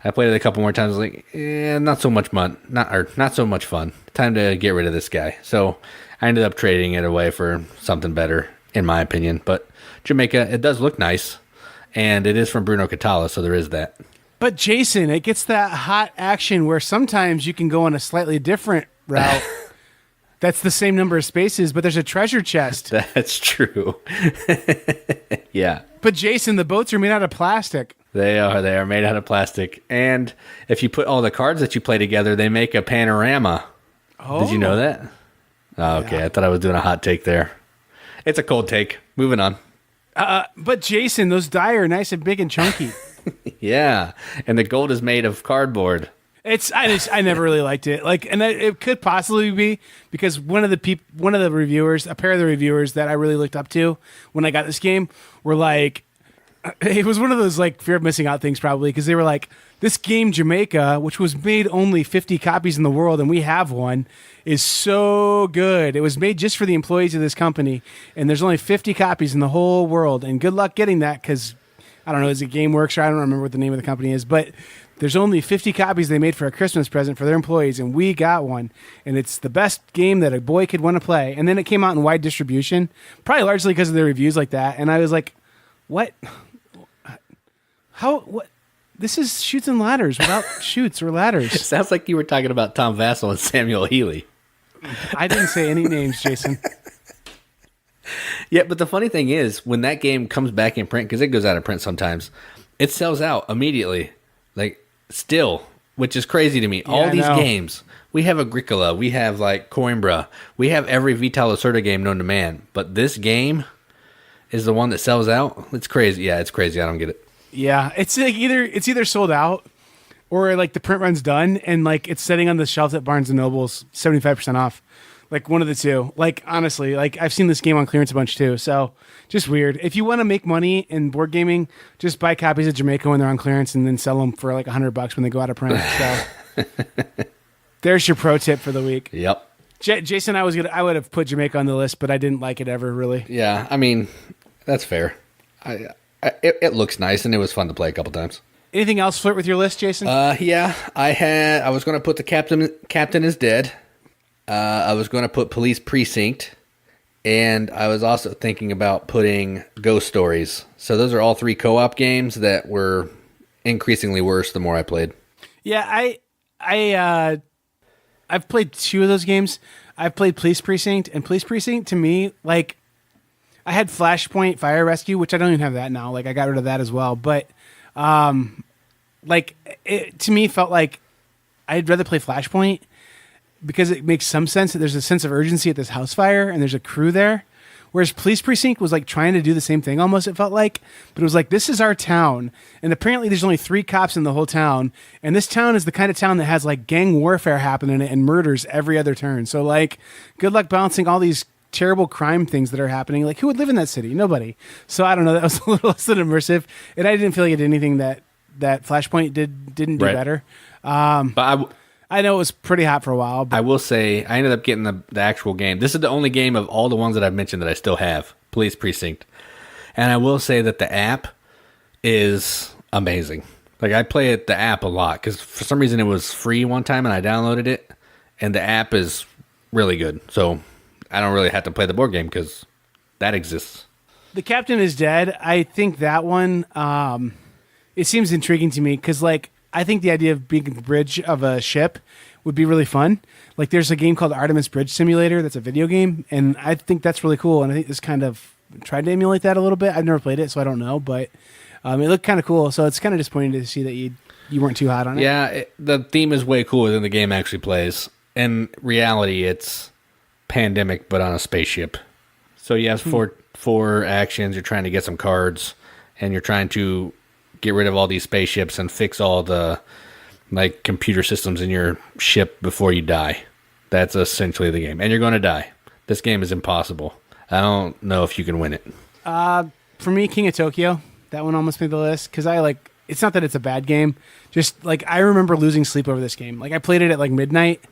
C: I played it a couple more times. I was like, not so much fun. Not so much fun. Time to get rid of this guy. So I ended up trading it away for something better, in my opinion. But Jamaica, it does look nice, and it is from Bruno Catala, so there is that.
B: But Jason, it gets that hot action where sometimes you can go on a slightly different route. That's the same number of spaces, but there's a treasure chest.
C: That's true. Yeah.
B: But Jason, the boats are made out of plastic.
C: They are made out of plastic. And if you put all the cards that you play together, they make a panorama. Oh. Did you know that? Oh, okay. Yeah. I thought I was doing a hot take there. It's a cold take. Moving on.
B: But Jason, those die are nice and big and chunky.
C: Yeah. And the gold is made of cardboard.
B: I never really liked it. It could possibly be because one of the reviewers, a pair of the reviewers that I really looked up to when I got this game were like, it was one of those like fear of missing out things probably because they were like, this game Jamaica, which was made only 50 copies in the world and we have one, is so good. It was made just for the employees of this company and there's only 50 copies in the whole world. And good luck getting that because I don't know, is it GameWorks or I don't remember what the name of the company is, but there's only 50 copies they made for a Christmas present for their employees, and we got one. And it's the best game that a boy could want to play. And then it came out in wide distribution, probably largely because of the reviews like that. And I was like, what? How? What? This is Chutes and Ladders without chutes or ladders.
C: It sounds like you were talking about Tom Vassell and Samuel Healy.
B: I didn't say any names, Jason.
C: Yeah, but the funny thing is, when that game comes back in print, because it goes out of print sometimes, it sells out immediately. Like, still, which is crazy to me.
B: Yeah,
C: all these games, we have Agricola, we have like Coimbra, we have every Vital Lacerda game known to man, but this game is the one that sells out. It's crazy. Yeah, it's crazy. I don't get it.
B: Yeah, it's like either sold out or like the print run's done and like it's sitting on the shelf at Barnes and Noble's 75% off. Like one of the two. Like honestly, like I've seen this game on clearance a bunch too. So just weird. If you want to make money in board gaming, just buy copies of Jamaica when they're on clearance and then sell them for like $100 when they go out of print. So there's your pro tip for the week.
C: Yep.
B: Jason, I would have put Jamaica on the list, but I didn't like it ever really.
C: Yeah, I mean, that's fair. It looks nice and it was fun to play a couple times.
B: Anything else flirt with your list, Jason?
C: Yeah, I was going to put the Captain is Dead. I was going to put Police Precinct, and I was also thinking about putting Ghost Stories. So those are all 3 co-op games that were increasingly worse the more I played.
B: Yeah, I've played 2 of those games. I've played Police Precinct, and Police Precinct to me, like, I had Flashpoint Fire Rescue, which I don't even have that now. Like, I got rid of that as well. But, like, it to me felt like I'd rather play Flashpoint because it makes some sense that there's a sense of urgency at this house fire and there's a crew there. Whereas Police Precinct was like trying to do the same thing almost, it felt like. But it was like, this is our town. And apparently there's only 3 cops in the whole town. And this town is the kind of town that has like gang warfare happening in it and murders every other turn. So like, good luck balancing all these terrible crime things that are happening. Like, who would live in that city? Nobody. So I don't know. That was a little less than immersive. And I didn't feel like it did anything that Flashpoint didn't do better.
C: But
B: I know it was pretty hot for a while. But
C: I will say I ended up getting the actual game. This is the only game of all the ones that I've mentioned that I still have, Police Precinct. And I will say that the app is amazing. Like, I play the app a lot because for some reason it was free one time and I downloaded it. And the app is really good. So I don't really have to play the board game because that exists.
B: The Captain is Dead. I think that one, it seems intriguing to me because, like, I think the idea of being the bridge of a ship would be really fun. Like, there's a game called Artemis Bridge Simulator that's a video game, and I think that's really cool. And I think this kind of tried to emulate that a little bit. I've never played it, so I don't know, but it looked kind of cool. So it's kind of disappointing to see that you weren't too hot on it.
C: Yeah, the theme is way cooler than the game actually plays. In reality, it's Pandemic, but on a spaceship. So you have four actions. You're trying to get some cards, and you're trying to get rid of all these spaceships and fix all the like computer systems in your ship before you die. That's essentially the game. And you're going to die. this game is impossible. I don't know if you can win it.
B: For me, King of Tokyo, that one almost made the list because it's not that it's a bad game. Just like I remember losing sleep over this game. Like I played it at like midnight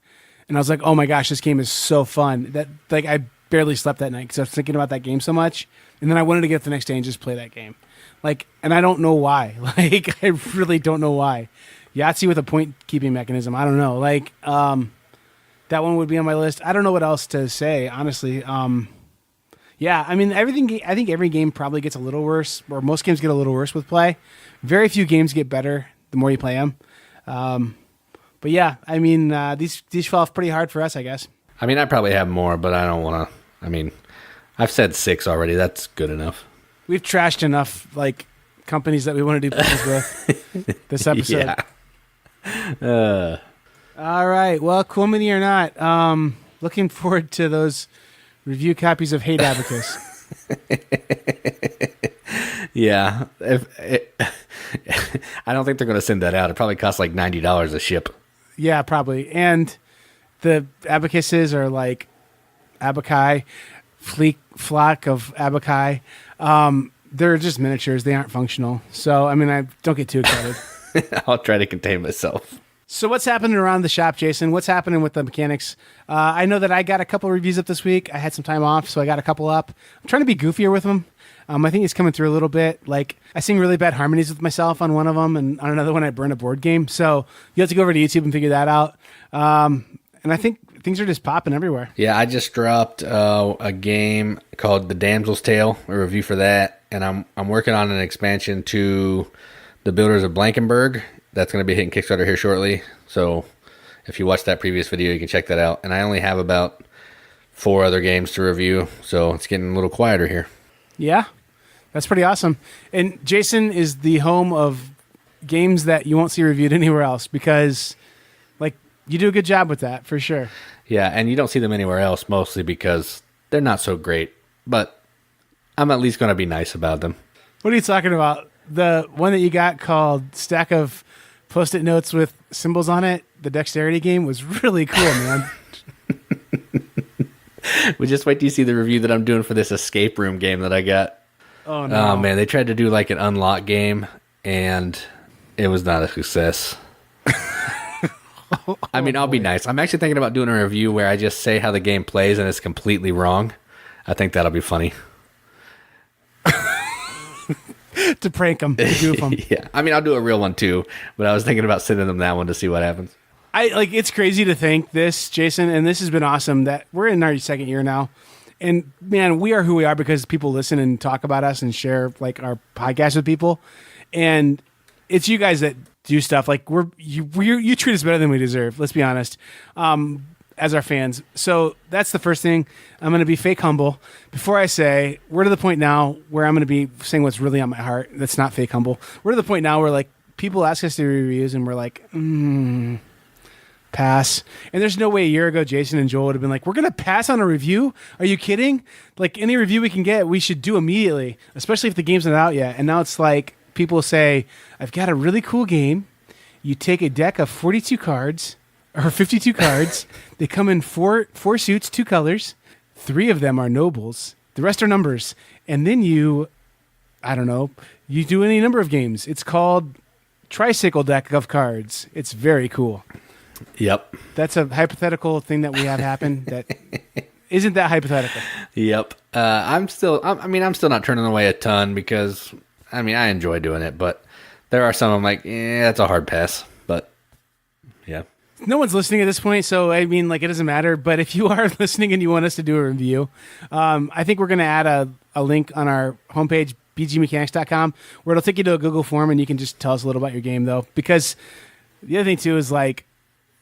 B: and I was like, oh my gosh, this game is so fun that like I barely slept that night because I was thinking about that game so much. And then I wanted to get up the next day and just play that game. Like, and I don't know why. Like, I really don't know why. Yahtzee with a point keeping mechanism. I don't know. Like, that one would be on my list. I don't know what else to say, honestly. Yeah, I mean, everything. I think every game probably gets a little worse, or most games get a little worse with play. Very few games get better the more you play them. But yeah, I mean, these fell off pretty hard for us, I guess.
C: I mean, I probably have more, but I don't want to. I mean, I've said 6 already. That's good enough.
B: We've trashed enough like companies that we want to do business with this episode.
C: Yeah.
B: All right. Well, cool mini or not, looking forward to those review copies of Hate Abacus.
C: Yeah. I don't think they're going to send that out. It probably costs like $90 a ship.
B: Yeah, probably. And the abacuses are like abaci, flock of abaci. They're just miniatures. They aren't functional. So, I mean, I don't get too excited.
C: I'll try to contain myself.
B: So what's happening around the shop, Jason? What's happening with the mechanics? I know that I got a couple reviews up this week. I had some time off, so I got a couple up. I'm trying to be goofier with them. I think it's coming through a little bit. Like, I sing really bad harmonies with myself on one of them, and on another one I burn a board game. So you have to go over to YouTube and figure that out. And I think things are just popping everywhere.
C: Yeah, I just dropped a game called The Damsel's Tale, a review for that, and I'm working on an expansion to The Builders of Blankenburg. That's going to be hitting Kickstarter here shortly. So if you watched that previous video, you can check that out. And I only have about 4 other games to review, so it's getting a little quieter here.
B: Yeah, that's pretty awesome. And Jason is the home of games that you won't see reviewed anywhere else because, like, you do a good job with that, for sure.
C: Yeah, and you don't see them anywhere else, mostly because they're not so great. But I'm at least going to be nice about them.
B: What are you talking about? The one that you got called Stack of Post-it Notes with Symbols on It, the Dexterity game, was really cool, man.
C: We just wait till you see the review that I'm doing for this escape room game that I got.
B: Oh, no.
C: Oh, man, they tried to do like an unlock game, and it was not a success. I mean, I'll be nice. I'm actually thinking about doing a review where I just say how the game plays and it's completely wrong. I think that'll be funny.
B: To prank them, to goof them.
C: Yeah, I mean, I'll do a real one too, but I was thinking about sending them that one to see what happens.
B: It's crazy to think this, Jason, and this has been awesome that we're in our 2nd year now. And man, we are who we are because people listen and talk about us and share like our podcast with people. And it's you guys that do stuff like you treat us better than we deserve. Let's be honest. As our fans. So that's the first thing. I'm going to be fake humble. Before I say, we're to the point now where I'm going to be saying what's really on my heart. That's not fake humble. We're to the point now where like people ask us to do reviews and we're like, pass. And there's no way a year ago, Jason and Joel would have been like, we're going to pass on a review? Are you kidding? Like any review we can get, we should do immediately, especially if the game's not out yet. And now it's like people say, I've got a really cool game. You take a deck of 42 cards or 52 cards. They come in four suits, 2 colors. 3 of them are nobles. The rest are numbers. And then you do any number of games. It's called Tricycle Deck of Cards. It's very cool.
C: Yep.
B: That's a hypothetical thing that we have happen that isn't that hypothetical.
C: Yep. I'm still not turning away a ton because, I mean, I enjoy doing it, but there are some I'm like, that's a hard pass. But, yeah.
B: No one's listening at this point, so I mean, like, it doesn't matter. But if you are listening and you want us to do a review, I think we're going to add a link on our homepage, bgmechanics.com, where it'll take you to a Google form, and you can just tell us a little about your game, though. Because the other thing, too, is, like,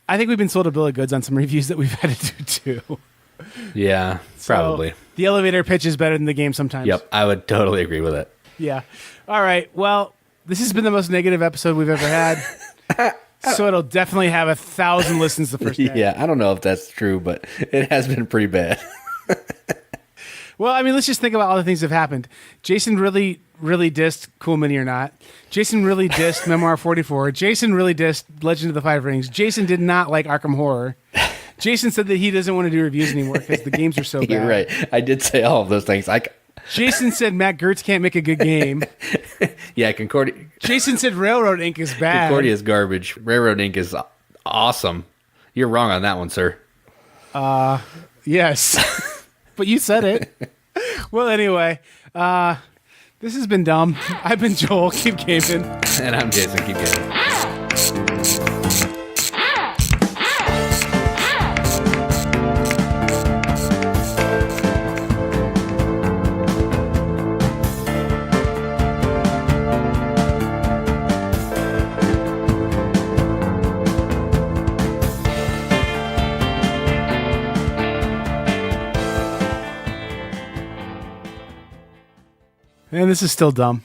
B: I think we've been sold a bill of goods on some reviews that we've had to do, too.
C: Yeah, probably.
B: So the elevator pitch is better than the game sometimes.
C: Yep, I would totally agree with it.
B: Yeah. All right, well, this has been the most negative episode we've ever had. So it'll definitely have 1,000 listens the first day.
C: Yeah, I don't know if that's true, but it has been pretty bad.
B: Well, I mean, let's just think about all the things that have happened. Jason really, really dissed Cool Mini or Not. Jason really dissed Memoir 44. Jason really dissed Legend of the Five Rings. Jason did not like Arkham Horror. Jason said that he doesn't want to do reviews anymore because the games are so bad.
C: You're right. I did say all of those things.
B: Jason said Matt Gertz can't make a good game.
C: Yeah, Concordia.
B: Jason said Railroad Ink is bad.
C: Concordia is garbage. Railroad Ink is awesome. You're wrong on that one, sir.
B: Yes. But you said it. Well, anyway, this has been dumb. I've been Joel. Keep gaming.
C: And I'm Jason. Keep gaming.
B: And this is still dumb.